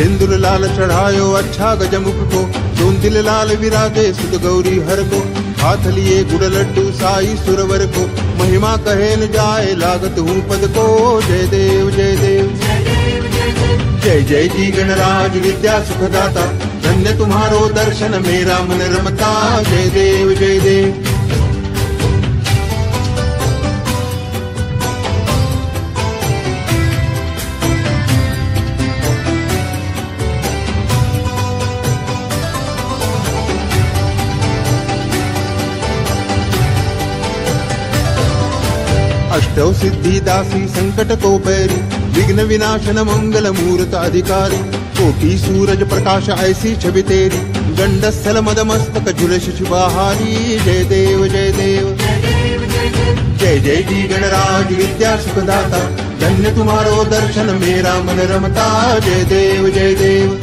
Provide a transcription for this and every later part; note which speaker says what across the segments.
Speaker 1: सिंदूर लाल चढ़ायो अच्छा गजमुख को, दोन दिल लाल विराजे सुत गौरी हर को। हाथ लिए गुड़ लड्डू साई सुरवर को, महिमा कहे न जाए लागत हूँ पद को। जय देव जय देव जय जय जी गणराज विद्या सुखदाता, धन्य तुम्हारो दर्शन मेरा मन रमता। जय देव जय देव अष्टौ सिद्धि दासी संकट को बैरी, विघ्न विनाशन मंगल मूर्त अधिकारी। कोटि सूरज प्रकाश ऐसी छवि तेरी, गंडस्थल मद मस्तक झुलस शिवाहारी। जय देव जय देव जय जय जी गणराज विद्या सुखदाता, धन्य तुम्हारो दर्शन मेरा मन रमता। जय देव जय देव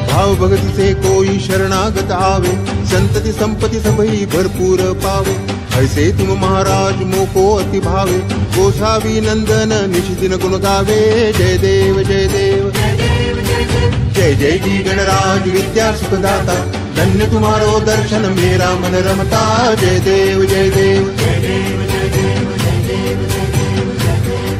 Speaker 1: भाव भक्ति से कोई शरणागत आवे, संतति संपत्ति सबही भरपूर पावे। ऐसे तुम महाराज मोको अति भावे, गोसावी नंदन निश दिन गुण गावे। जय देव जय देव जय जय जी गणराज विद्या सुखदाता, धन्य तुम्हारो दर्शन मेरा मन रमता। जय देव जय देव जय देव जय देव जय देव जय देव जय देव।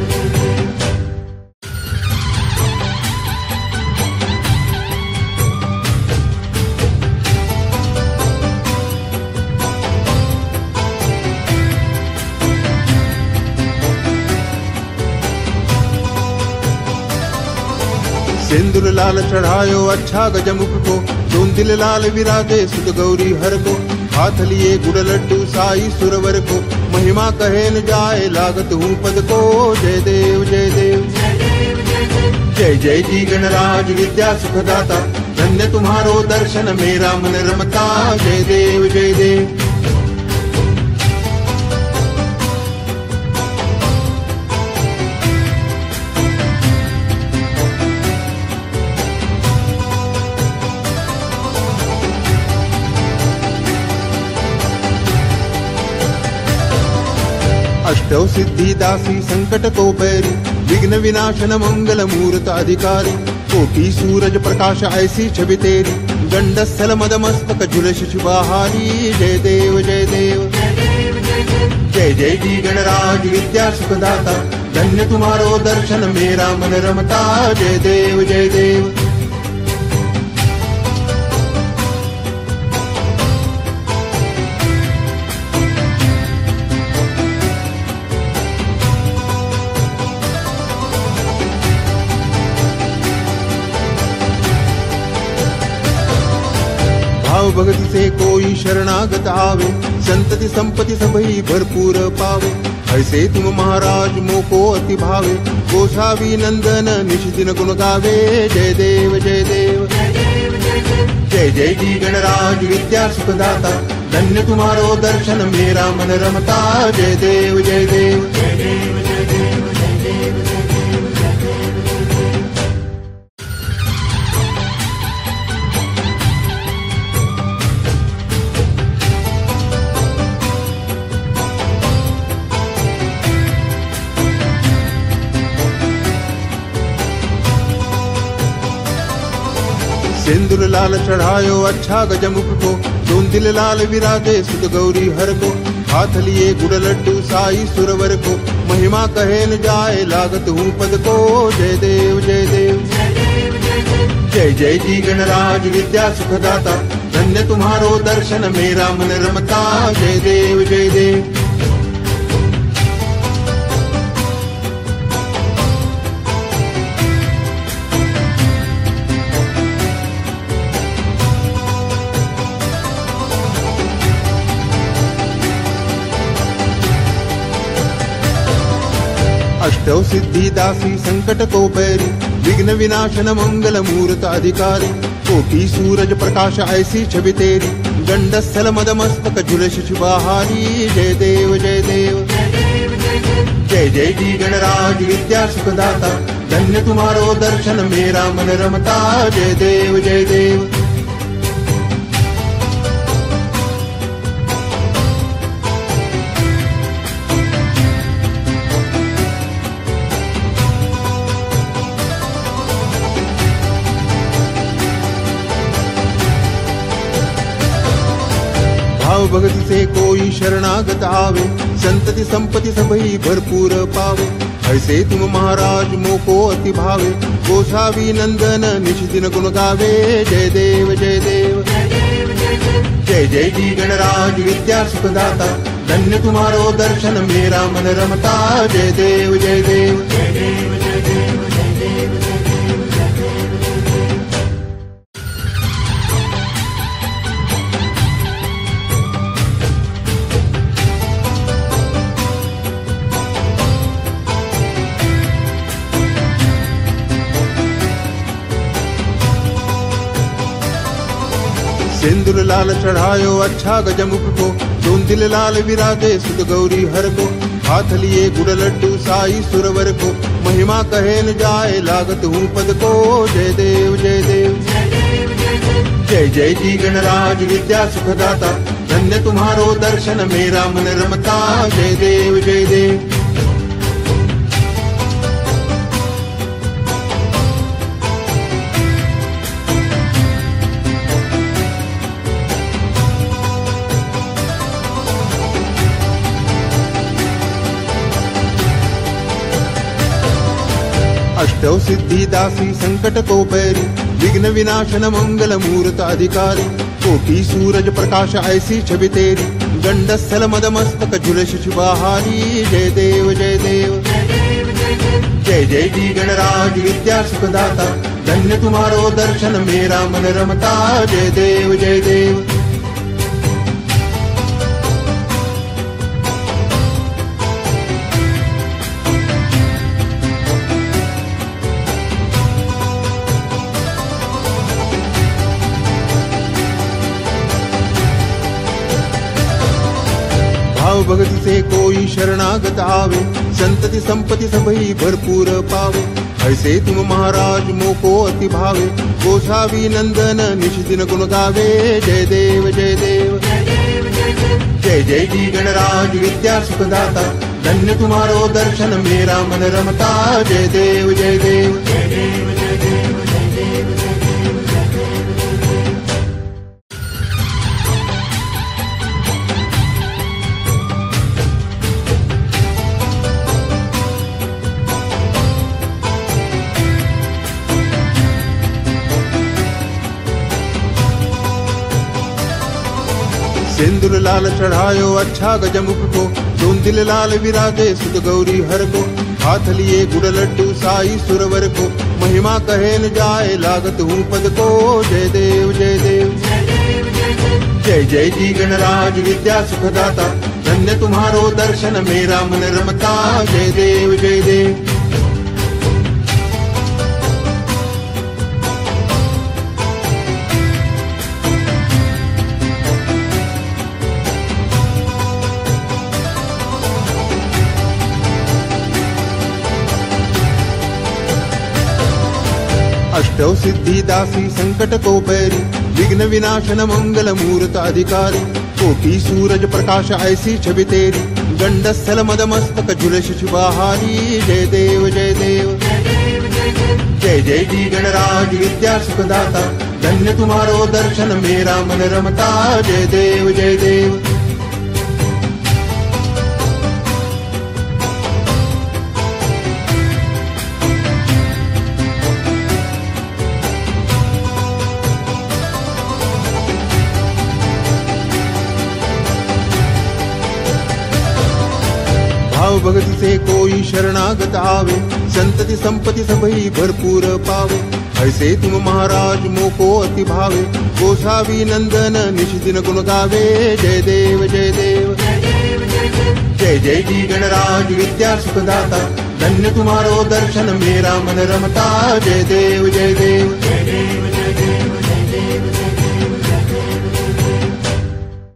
Speaker 1: सिंदूर लाल चढ़ायो अच्छा गजमुख को, दोन दिल लाल विराजे सुत गौरी हर को। हाथ लिए गुड़ लड्डू साई सुरवर को, महिमा कहे न जाए लागत हूँ पद को। जय देव जय देव जय जय जी गणराज विद्या सुखदाता, धन्य तुम्हारो दर्शन मेरा मन रमता। जय देव जय देव अष्टौ सिद्धि दासी संकट को बैरी, विघ्न विनाशन मंगल मूर्त अधिकारी। कोटि सूरज प्रकाश ऐसी छवि तेरी, गंडस्थल मद मस्तक झुलस शिवाहारी। जय देव जय देव जय जय जी गणराज विद्या सुखदाता, धन्य तुम्हारो दर्शन मेरा मन रमता। जय देव जय देव भाव भक्ति से कोई शरणागत आवे, संतति संपत्ति सबही भरपूर पावे। ऐसे तुम महाराज मोको अति भावे, गोसावी नंदन निश दिन गुण गावे। जय देव जय देव जय जय जी गणराज विद्या सुखदाता, धन्य तुम्हारो दर्शन मेरा मन रमता। जय देव जय देव जय देव जय देव जय देव जय देव जय देव जय देव। सिंदूर लाल चढ़ायो अच्छा गजमुख को, दोन दिल लाल विराजे सुत गौरी हर को। हाथ लिए गुड़ लड्डू साई सुरवर को, महिमा कहे न जाए लागत हूँ पद को। जय देव जय देव जय जय जी गणराज विद्या सुखदाता, धन्य तुम्हारो दर्शन मेरा मन रमता। जय देव जय देव अष्टौ सिद्धि दासी संकट को बैरी, विघ्न विनाशन मंगल मूर्त अधिकारी। कोटि सूरज प्रकाश ऐसी छवि तेरी, गंडस्थल मद मस्तक झुलस शिवाहारी। जय देव जय देव जय जय जी गणराज विद्या सुखदाता, धन्य तुम्हारो दर्शन मेरा मन रमता। जय देव जय देव। भाव भक्ति से कोई शरणागत आवे, संतति संपत्ति सबही भरपूर पावे। ऐसे तुम महाराज मोको अति भावे, गोसावी नंदन निश दिन गुण गावे। जय देव जय देव। जय जय जी गणराज विद्या सुखदाता, धन्य तुम्हारो दर्शन मेरा मन रमता। जय देव जय देव। सिंदूर लाल चढ़ायो अच्छा गजमुख को, धुंधिल लाल विराजे सुत गौरी हर को। हाथ लिए गुड़ लड्डू साई सुरवर को, महिमा कहे न जाए लागत हूँ पद को। जय देव जय देव। जय जय जी गणराज विद्या सुखदाता, धन्य तुम्हारो दर्शन मेरा मन रमता। जय देव जय देव। अष्टौ सिद्धि दासी संकट को पैरी, विघ्न विनाशन मंगल मूर्त अधिकारी। कोटि सूरज प्रकाश ऐसी छवि तेरी, गंडस्थल मद मस्तक झुलस शिवाहारी। जय देव जय देव। जय जय जी गणराज विद्या सुखदाता, धन्य तुम्हारो दर्शन मेरा मन रमता। जय देव जय देव। भाव भक्ति से कोई शरणागत आवे, संतति संपत्ति सबही भरपूर पावे। ऐसे तुम महाराज मोको अति भावे, गोसावी नंदन निश दिन गुण गावे। जय देव जय देव। जय जय जी गणराज विद्या सुखदाता, धन्य तुम्हारो दर्शन मेरा मन रमता। जय देव जय देव। सिंदूर लाल चढ़ायो अच्छा गजमुख को, धुंधिल लाल विराजे सुत गौरी हर को। हाथ लिए गुड़ लड्डू साई सुरवर को, महिमा कहे न जाए लागत हूँ पद को। जय देव जय देव। जय जय जी गणराज विद्या सुखदाता, धन्य तुम्हारो दर्शन मेरा मन रमता। जय देव जय देव। अष्टौ सिद्धि दासी संकट को पैरी, विघ्न विनाशन मंगल मूर्त अधिकारी। कोटि सूरज प्रकाश ऐसी छवि तेरी, गंडस्थल मद मस्तक झुलस शिवाहारी। जय देव जय देव। जय जय जी गणराज विद्या सुखदाता, धन्य तुम्हारो दर्शन मेरा मन रमता। जय देव जय देव। भाव भक्ति से कोई शरणागत आवे, संतति संपत्ति सबही भरपूर पावे। ऐसे तुम महाराज मोको अति भावे, गोसावी नंदन निश दिन गुण गावे। जय देव जय देव। जय जय जी गणराज विद्या सुखदाता, धन्य तुम्हारो दर्शन मेरा मन रमता। जय देव जय देव।